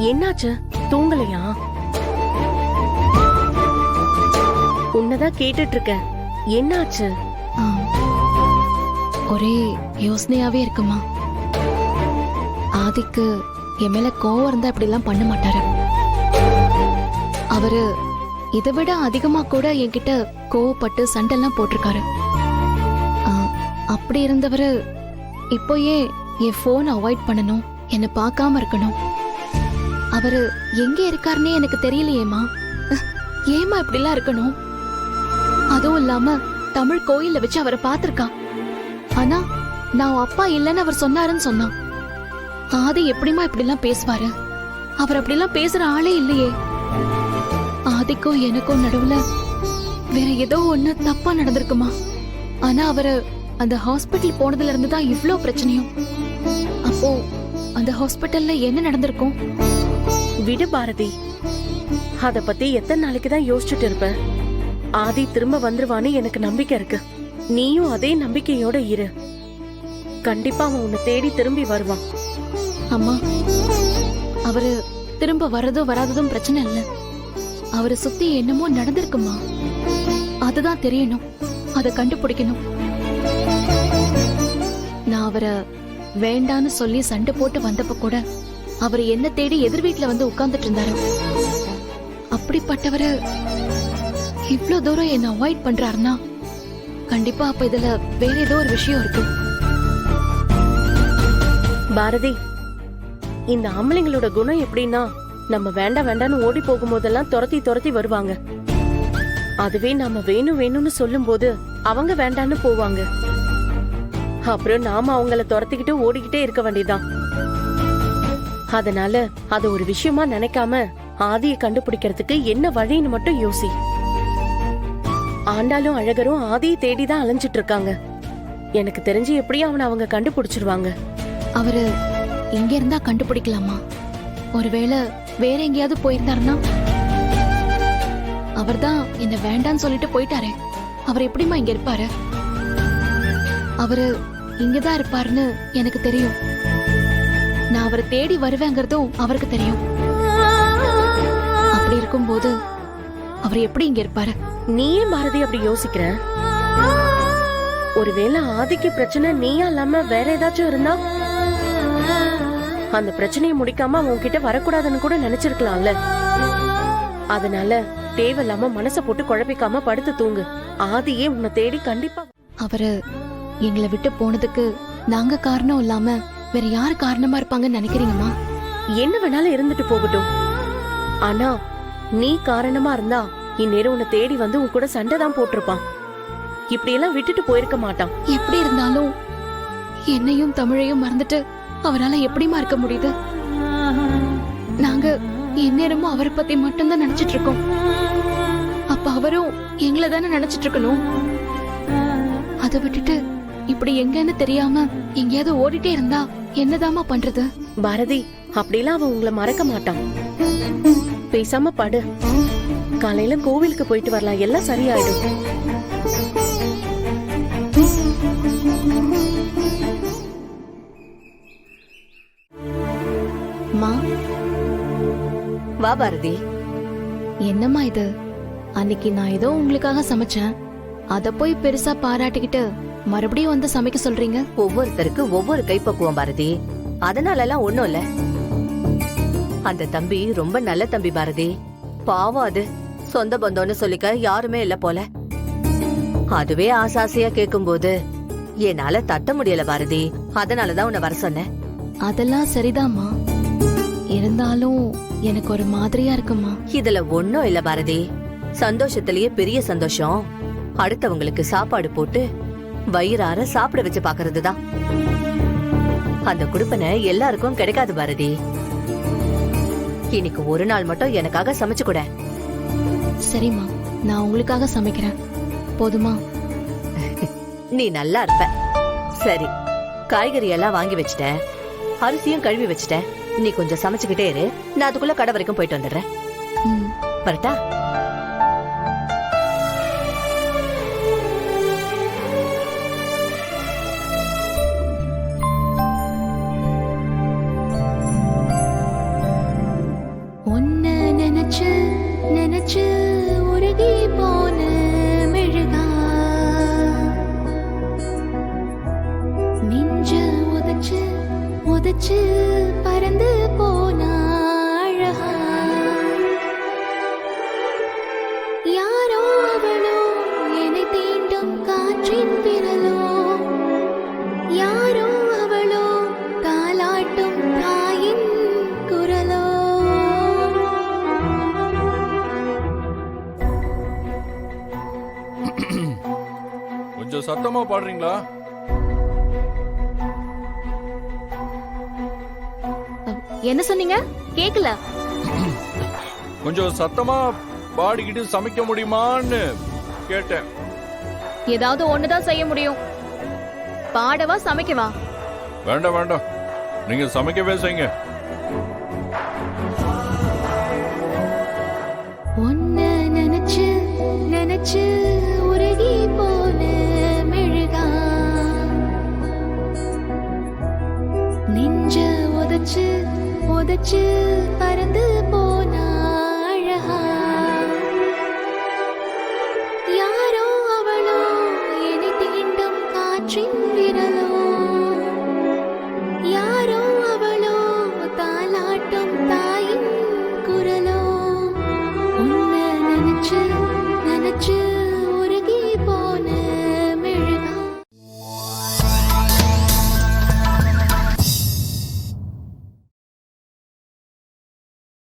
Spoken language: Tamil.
என்னாச்சு? தூங்கலையா? உன்னதான் கேட்டுட்டு இருக்கேன். என்னாச்சு? ஒரே யோசனையாவே இருக்குமா. ஆதிக்கு என் மேல கோவம் இருந்தா இப்படி எல்லாம் பண்ண மாட்டாரு. அவரு இதை விட அதிகமா கூட என்கிட்ட கோவப்பட்டு சண்டெல்லாம் போட்டிருக்காரு. அப்படி இருந்தவரு இப்போ ஏன் என் போன் அவாய்ட் பண்ணணும், என்ன பார்க்காம இருக்கணும்? அவரு எங்க இருக்காருன்னே எனக்கு தெரியலையேமா. ஏமா இப்படிலாம் இருக்கணும்? அதுவும் இல்லாம தமிழ் கோயில்ல வச்சு அவரை பார்த்திருக்கான். ஆனா நான் அப்பா இல்லைன்னு அவர் சொன்னாருன்னு சொன்னான். ஆதி எப்படிமா இப்படி எல்லாம் பேசுவாரு? அவர் அப்படி எல்லாம் பேசுற ஆளே இல்லையே. ஆதிக்கும் எனக்கும் நடுவுல வேற ஏதோ ஒண்ணு தப்பா நடந்திருக்குமா? ஆனா அவரு அந்த ஹாஸ்பிட்டல் போனதுல இருந்து தான் இவ்ளோ பிரச்சனையும். அப்போ அந்த ஹாஸ்பிட்டல்ல என்ன நடந்திருக்கும்? விடு பாரதி, அத பத்தி எத்தனை நாளைக்கு தான் யோசிச்சுட்டு இருப்ப? ஆதி திரும்ப வந்துருவான்னு எனக்கு நம்பிக்கை இருக்கு. நீயும் அதே நம்பிக்கையோட இரு. கண்டிப்பா அவன் உன்னை தேடி திரும்பி வருவான். அம்மா, அவரு திரும்ப வர்றதும் வராததும் பிரச்சனை இல்ல. அவரை சுத்தி என்னமோ நடந்திருக்குமா, அதுதான் தெரியணும். அதை கண்டுபிடிக்கணும். நான் அவரை வேண்டான்னு சொல்லி சண்டை போட்டு வந்தப்ப கூட அவர் என்ன தேடி எதிர் வீட்டுல வந்து உட்கார்ந்துட்டு இருந்தாரு. அப்படிப்பட்டவரு இவ்ளோ தூரம் என்ன அவாய்ட் பண்றாருன்னா கண்டிப்பா அப்ப இதுல வேற ஏதோ ஒரு விஷயம் இருக்கு. பாரதி, இந்த ஆம்பளைங்களோட குணம் எப்படின்னா, நம்ம வேண்டாம் வேண்டான்னு ஓடி போகும்போதெல்லாம் துரத்தி துரத்தி வருவாங்க. அதுவே நாம வேணும் வேணும்னு சொல்லும் போது அவங்க வேண்டான்னு போவாங்க. அப்புறம் நாம அவங்கள துரத்திக்கிட்டு ஓடிக்கிட்டே இருக்க வேண்டியதான். அதனால அத ஒரு விஷயமா நினைக்காம ஆதியை கண்டுபிடிக்கிறதுக்கு என்ன வழின்னு மட்டும் யோசி. ஆண்டாலும் அழகரும் ஆதியை தேடிதான் அலைஞ்சிட்டு இருக்காங்க. எனக்கு தெரிஞ்சு எப்படியும் அவனை அவங்க கண்டுபிடிச்சிருவாங்க. அவரு இங்க இருந்தா கண்டுபிடிக்கலாமா? ஒருவேளை வேற எங்கேயாவது போயிருந்தாருன்னா? அவர்தான் என்ன வேண்டான்னு சொல்லிட்டு போயிட்டாரே, அவர் எப்படிமா இங்க இருப்பாரு? அவரு இங்கதான் இருப்பாருன்னு எனக்கு தெரியும். நான் அவரை தேடி வருவேங்கிறதும் அவருக்கு தெரியும். அப்படி இருக்கும்போது அவர் எப்படி இங்க இருப்பாரு? நீயே பாரதி அப்படி யோசிக்கிற? ஒருவேளை ஆதிக்கு பிரச்சனை நீயா இல்லாம வேற ஏதாச்சும் இருந்தா அந்த பிரச்சனையை முடிக்காம அவன் கிட்ட வரக்கூடாதுன்னு கூட நினைச்சிருக்கலாம்ல. அதனால தேவையில்லாம மனசை போட்டு குழப்பிக்காம படுத்து தூங்கு. ஆதியே உன்னை தேடி கண்டிப்பா. அவரு எங்களை விட்டு போனதுக்கு நாங்க காரணம் இல்லாம வேற யாரு காரணமா இருப்பாங்கன்னு நினைக்கிறீங்கம்மா? என்ன வேணாலும் இருந்துட்டு போகட்டும். ஆனா நீ காரணமா இருந்தா இந்நேரம் உன்னை தேடி வந்து உன் கூட சண்டை தான் போட்டிருப்பான். இப்படி எல்லாம் விட்டுட்டு போயிருக்க மாட்டான். எப்படி இருந்தாலும் என்னையும் தமிழையும் மறந்துட்டு அவரால எப்படிமா இருக்க முடியுது? நாங்க எந்நேரமும் அவரை பத்தி மட்டும்தான் நினைச்சிட்டு இருக்கோம். அப்ப அவரும் எங்களை தானே நினைச்சிட்டு இருக்கணும். அதை விட்டுட்டு இப்படி எங்கன்னு தெரியாம எங்கேயாவது ஓடிட்டே இருந்தா என்னதாமா பண்றது? பாரதி, அப்படிலாம் அவன் உங்களை மறக்க மாட்டான். பேசாம படு. காலையில கோவிலுக்கு போயிட்டு வரலாம், எல்லாம் சரியாயிடும். மா, வா பாரதி. என்னம்மா இது? அன்னைக்கு நான் ஏதோ உங்களுக்காக சமைச்சேன், அத போய் பெருசா பாராட்டிக்கிட்டு மறுபடியும் வந்து சமைக்க சொல்றீங்க. ஒவ்வொருத்தருக்கு ஒவ்வொரு கைப்பக்குவம் பாரதி, அதனால எல்லாம் ஒண்ணும் இல்ல. அந்த தம்பி ரொம்ப நல்ல தம்பி பாரதி. பாவம், அது சொந்த பந்தம்னு சொல்லிக்க யாருமே இல்ல போல. அதுவே ஆசாசியா கேக்கும் போது என்னால தட்ட முடியல பாரதி. அதனாலதான் உன்னை வர சொன்னேன். அதெல்லாம் சரிதாம்மா, இருந்தாலும் எனக்கு ஒரு மாதிரியா இருக்குமா. இதுல ஒண்ணும் இல்ல பாரதி. சந்தோஷத்திலேயே பெரிய சந்தோஷம் அடுத்தவங்களுக்கு சாப்பாடு போட்டு வயிறார சாப்பிட வச்சு பாக்குறதுதான். அந்த குடுப்பனை எல்லாருக்கும் கிடைக்காது பாரதி. இன்னைக்கு ஒரு நாள் மட்டும் எனக்காக சமைச்சு கூட. சரிம்மா, நான் உங்களுக்காக சமைக்கிறேன், போதுமா? நீ நல்லா இருப்ப. சரி, காய்கறி எல்லாம் வாங்கி வச்சுட்டேன், அரிசியும் கழுவி வச்சுட்டேன். நீ கொஞ்சம் சமைச்சுக்கிட்டே இரு, நான் அதுக்குள்ள கடை வரைக்கும் போயிட்டு வந்துடுறேன். வரட்டா? உதச்சு பறந்து போனா அழகா யாரோ அவளோ என்னை தீண்டும் காற்றின் விரலோ யாரோ அவளோ தாலாட்டும் தாயின் குரலோ கொஞ்சம் சத்தமா பாடுறீங்களா? என்ன சொன்னீங்க? கேக்கல. கொஞ்சம் சத்தமா பாடிக்கிட்டு சமைக்க முடியுமான்னு கேட்டேன். ஏதாவது ஒண்ணுதான் செய்ய முடியும். பாடவா சமைக்கவா? வேண்டாம் வேண்டாம், நீங்க சமைக்கவே செய்யுங்க. உன்னை நினைச்சு நினைச்சு உருகி போன மெழுகா நெஞ்ச உதச்சு உதச்சு பறந்து போன அழகா யாரோ அவளோ என்னை தீண்டும் காற்றின் விரலோ யாரோ அவளோ தாலாட்டும்